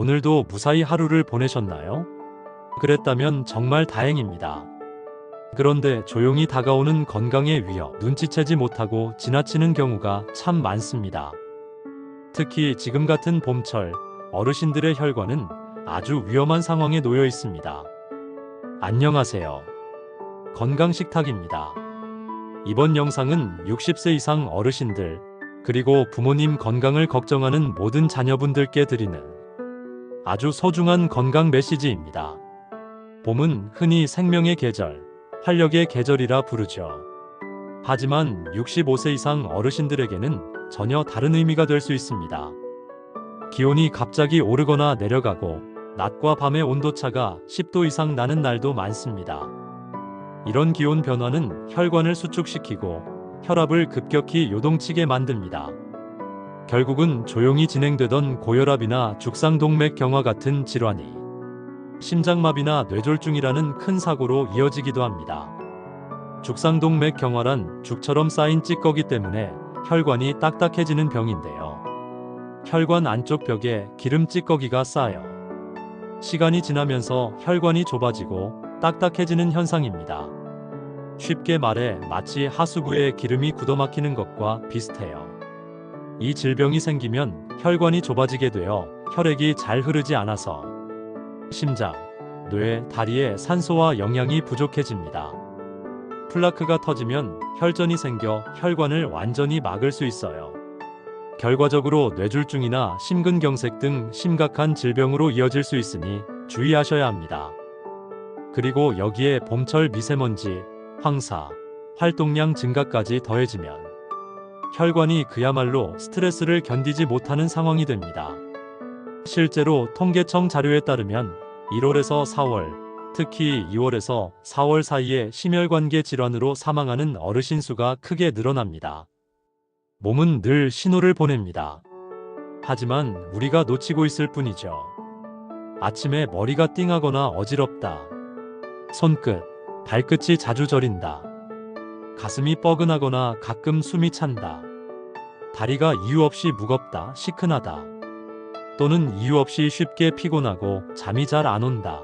오늘도 무사히 하루를 보내셨나요? 그랬다면 정말 다행입니다. 그런데 조용히 다가오는 건강의 위협, 눈치채지 못하고 지나치는 경우가 참 많습니다. 특히 지금 같은 봄철, 어르신들의 혈관은 아주 위험한 상황에 놓여 있습니다. 안녕하세요. 건강식탁입니다. 이번 영상은 60세 이상 어르신들, 그리고 부모님 건강을 걱정하는 모든 자녀분들께 드리는 아주 소중한 건강 메시지입니다. 봄은 흔히 생명의 계절, 활력의 계절이라 부르죠. 하지만 65세 이상 어르신들에게는 전혀 다른 의미가 될 수 있습니다. 기온이 갑자기 오르거나 내려가고 낮과 밤의 온도차가 10도 이상 나는 날도 많습니다. 이런 기온 변화는 혈관을 수축시키고 혈압을 급격히 요동치게 만듭니다. 결국은 조용히 진행되던 고혈압이나 죽상동맥경화 같은 질환이 심장마비나 뇌졸중이라는 큰 사고로 이어지기도 합니다. 죽상동맥경화란 죽처럼 쌓인 찌꺼기 때문에 혈관이 딱딱해지는 병인데요. 혈관 안쪽 벽에 기름 찌꺼기가 쌓여 시간이 지나면서 혈관이 좁아지고 딱딱해지는 현상입니다. 쉽게 말해 마치 하수구에 기름이 굳어막히는 것과 비슷해요. 이 질병이 생기면 혈관이 좁아지게 되어 혈액이 잘 흐르지 않아서 심장, 뇌, 다리에 산소와 영양이 부족해집니다. 플라크가 터지면 혈전이 생겨 혈관을 완전히 막을 수 있어요. 결과적으로 뇌졸중이나 심근경색 등 심각한 질병으로 이어질 수 있으니 주의하셔야 합니다. 그리고 여기에 봄철 미세먼지, 황사, 활동량 증가까지 더해지면 혈관이 그야말로 스트레스를 견디지 못하는 상황이 됩니다. 실제로 통계청 자료에 따르면 1월에서 4월, 특히 2월에서 4월 사이에 심혈관계 질환으로 사망하는 어르신 수가 크게 늘어납니다. 몸은 늘 신호를 보냅니다. 하지만 우리가 놓치고 있을 뿐이죠. 아침에 머리가 띵하거나 어지럽다. 손끝, 발끝이 자주 저린다. 가슴이 뻐근하거나 가끔 숨이 찬다. 다리가 이유 없이 무겁다, 시큰하다. 또는 이유 없이 쉽게 피곤하고 잠이 잘 안 온다.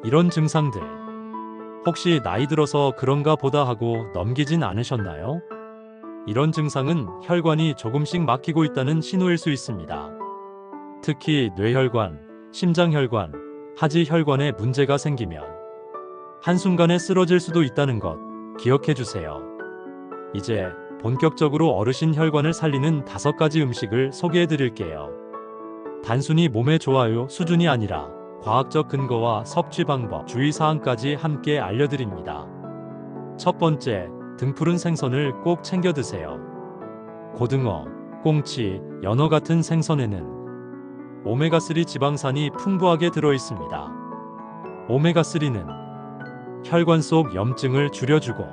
이런 증상들, 혹시 나이 들어서 그런가 보다 하고 넘기진 않으셨나요? 이런 증상은 혈관이 조금씩 막히고 있다는 신호일 수 있습니다. 특히 뇌혈관, 심장혈관, 하지혈관에 문제가 생기면 한순간에 쓰러질 수도 있다는 것 기억해 주세요. 이제 본격적으로 어르신 혈관을 살리는 5가지 음식을 소개해 드릴게요. 단순히 몸에 좋아요 수준이 아니라 과학적 근거와 섭취 방법, 주의사항까지 함께 알려드립니다. 첫 번째, 등푸른 생선을 꼭 챙겨 드세요. 고등어, 꽁치, 연어 같은 생선에는 오메가3 지방산이 풍부하게 들어 있습니다. 오메가3는 혈관 속 염증을 줄여주고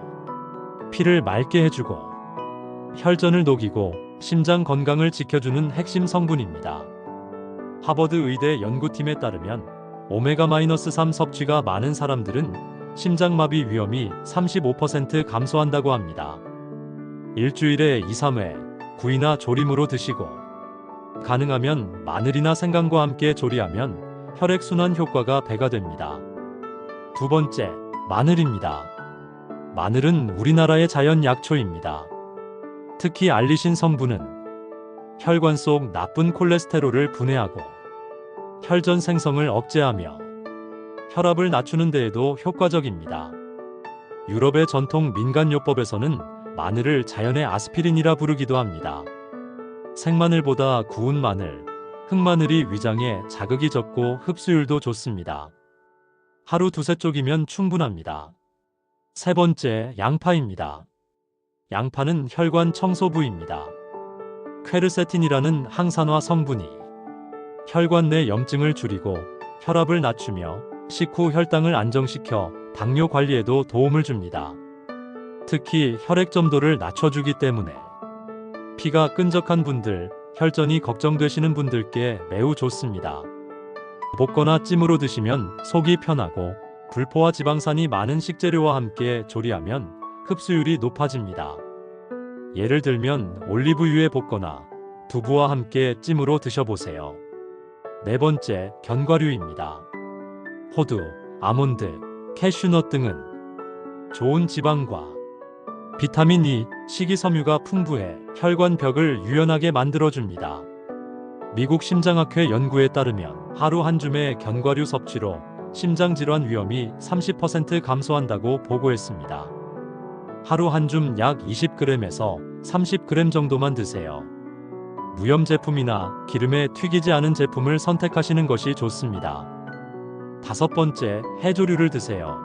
피를 맑게 해주고 혈전을 녹이고 심장 건강을 지켜주는 핵심 성분입니다. 하버드 의대 연구팀에 따르면 오메가-3 섭취가 많은 사람들은 심장마비 위험이 35% 감소한다고 합니다. 일주일에 2-3회 구이나 조림으로 드시고 가능하면 마늘이나 생강과 함께 조리하면 혈액순환 효과가 배가 됩니다. 두 번째, 마늘입니다. 마늘은 우리나라의 자연 약초입니다. 특히 알리신 성분은 혈관 속 나쁜 콜레스테롤을 분해하고 혈전 생성을 억제하며 혈압을 낮추는 데에도 효과적입니다. 유럽의 전통 민간요법에서는 마늘을 자연의 아스피린이라 부르기도 합니다. 생마늘보다 구운 마늘, 흑마늘이 위장에 자극이 적고 흡수율도 좋습니다. 하루 2-3쪽이면 충분합니다. 세 번째, 양파입니다. 양파는 혈관 청소 부입니다. 퀘르세틴이라는 항산화 성분이 혈관 내 염증을 줄이고 혈압을 낮추며 식후 혈당을 안정시켜 당뇨 관리에도 도움을 줍니다. 특히 혈액 점도를 낮춰주기 때문에 피가 끈적한 분들, 혈전이 걱정되시는 분들께 매우 좋습니다. 볶거나 찜으로 드시면 속이 편하고 불포화 지방산이 많은 식재료와 함께 조리하면 흡수율이 높아집니다. 예를 들면 올리브유에 볶거나 두부와 함께 찜으로 드셔보세요. 네 번째, 견과류입니다. 호두, 아몬드, 캐슈넛 등은 좋은 지방과 비타민 E, 식이섬유가 풍부해 혈관벽을 유연하게 만들어줍니다. 미국 심장학회 연구에 따르면 하루 한 줌의 견과류 섭취로 심장질환 위험이 30% 감소한다고 보고했습니다. 하루 한 줌 약 20g에서 30g 정도만 드세요. 무염 제품이나 기름에 튀기지 않은 제품을 선택하시는 것이 좋습니다. 다섯 번째, 해조류를 드세요.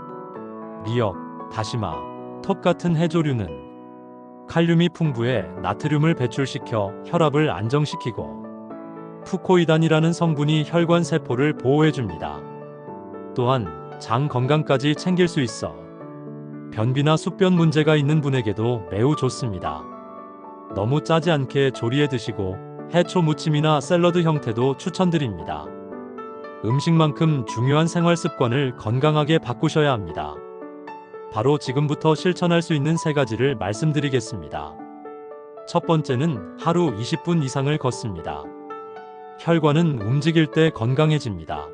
미역, 다시마, 톱 같은 해조류는 칼륨이 풍부해 나트륨을 배출시켜 혈압을 안정시키고 푸코이단이라는 성분이 혈관 세포를 보호해줍니다. 또한 장 건강까지 챙길 수 있어 변비나 숙변 문제가 있는 분에게도 매우 좋습니다. 너무 짜지 않게 조리해 드시고 해초 무침이나 샐러드 형태도 추천드립니다. 음식만큼 중요한 생활 습관을 건강하게 바꾸셔야 합니다. 바로 지금부터 실천할 수 있는 세 가지를 말씀드리겠습니다. 첫 번째는 하루 20분 이상을 걷습니다. 혈관은 움직일 때 건강해집니다.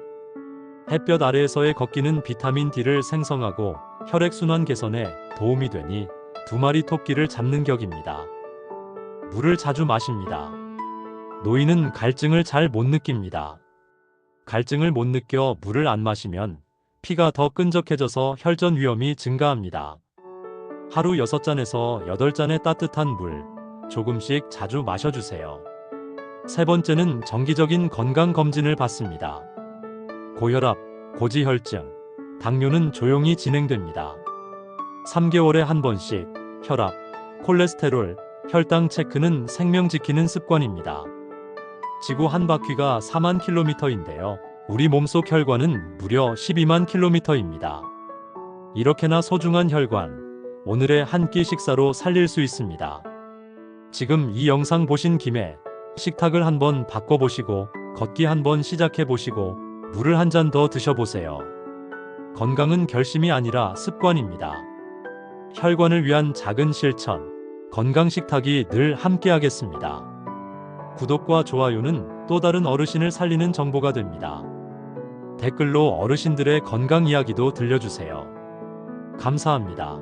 햇볕 아래에서의 걷기는 비타민 D를 생성하고 혈액순환 개선에 도움이 되니 두 마리 토끼를 잡는 격입니다. 물을 자주 마십니다. 노인은 갈증을 잘 못 느낍니다. 갈증을 못 느껴 물을 안 마시면 피가 더 끈적해져서 혈전 위험이 증가합니다. 하루 6잔에서 8잔의 따뜻한 물, 조금씩 자주 마셔주세요. 세 번째는 정기적인 건강검진을 받습니다. 고혈압, 고지혈증, 당뇨는 조용히 진행됩니다. 3개월에 한 번씩 혈압, 콜레스테롤, 혈당 체크는 생명 지키는 습관입니다. 지구 한 바퀴가 4만 킬로미터인데요. 우리 몸속 혈관은 무려 12만 킬로미터입니다. 이렇게나 소중한 혈관, 오늘의 한 끼 식사로 살릴 수 있습니다. 지금 이 영상 보신 김에 식탁을 한번 바꿔보시고 걷기 한번 시작해보시고 물을 한 잔 더 드셔보세요. 건강은 결심이 아니라 습관입니다. 혈관을 위한 작은 실천, 건강 식탁이 늘 함께하겠습니다. 구독과 좋아요는 또 다른 어르신을 살리는 정보가 됩니다. 댓글로 어르신들의 건강 이야기도 들려주세요. 감사합니다.